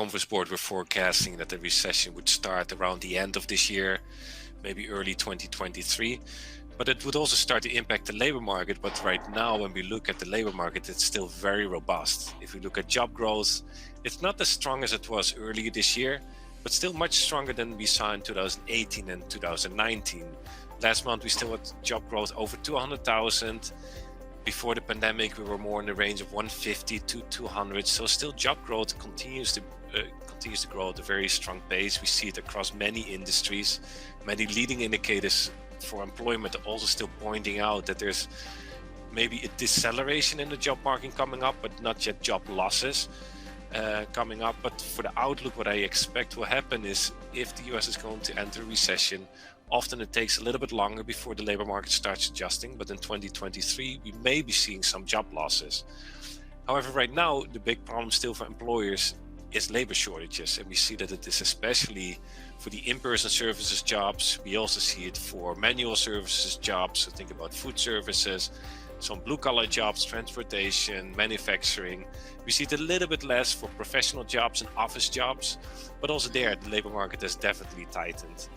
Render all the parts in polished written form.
Conference Board were forecasting that the recession would start around the end of this year, maybe early 2023. But it would also start to impact the labor market. But right now, when we look at the labor market, it's still very robust. If we look at job growth, it's not as strong as it was earlier this year, but still much stronger than we saw in 2018 and 2019. Last month, we still had job growth over 200,000. Before the pandemic, we were more in the range of 150 to 200. So still job growth continues to grow at a very strong pace. We see it across many industries. Many leading indicators for employment are also still pointing out that there's maybe a deceleration in the job market coming up, but not yet job losses coming up. But for the outlook, what I expect will happen is if the US is going to enter a recession, often it takes a little bit longer before the labor market starts adjusting, but in 2023, we may be seeing some job losses. However, right now, the big problem still for employers is labor shortages. And we see that it is especially for the in-person services jobs. We also see it for manual services jobs. So think about food services, some blue-collar jobs, transportation, manufacturing. We see it a little bit less for professional jobs and office jobs, but also there, the labor market has definitely tightened.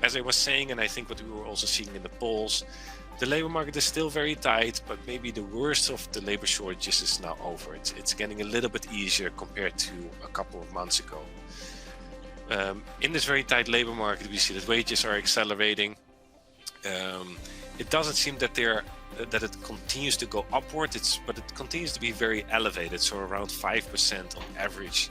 As I was saying, and I think what we were also seeing in the polls, the labor market is still very tight, but maybe the worst of the labor shortages is now over. It's getting a little bit easier compared to a couple of months ago. In this very tight labor market, we see that wages are accelerating. It doesn't seem that it continues to go upward, but it continues to be very elevated, so around 5% on average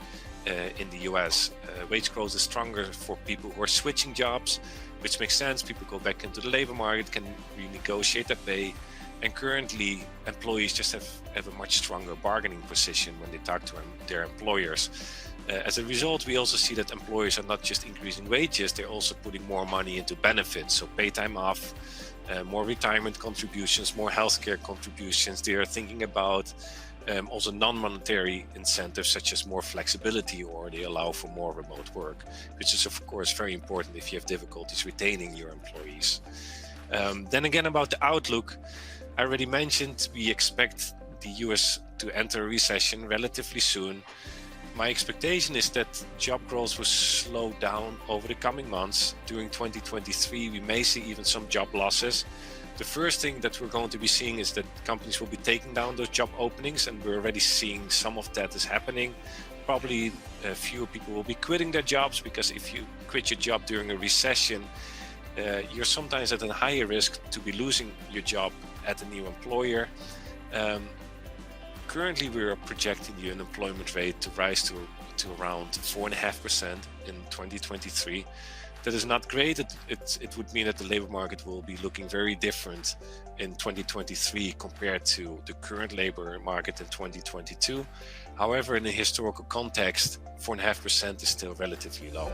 in the US. Wage growth is stronger for people who are switching jobs, which makes sense. People go back into the labor market, can renegotiate their pay, and currently employees just have a much stronger bargaining position when they talk to their employers. As a result, we also see that employers are not just increasing wages, they're also putting more money into benefits, so pay time off, more retirement contributions, more healthcare contributions. They are thinking about also non-monetary incentives such as more flexibility, or they allow for more remote work, which is of course very important if you have difficulties retaining your employees. Then again, about the outlook, I already mentioned we expect the US to enter a recession relatively soon. My expectation is that job growth will slow down over the coming months. During 2023, we may see even some job losses. The first thing that we're going to be seeing is that companies will be taking down those job openings, and we're already seeing some of that is happening. Probably fewer people will be quitting their jobs, because if you quit your job during a recession, you're sometimes at a higher risk to be losing your job at a new employer. Currently, we are projecting the unemployment rate to rise to around 4.5% in 2023. That is not great. It would mean that the labor market will be looking very different in 2023 compared to the current labor market in 2022. However, in a historical context, 4.5% is still relatively low.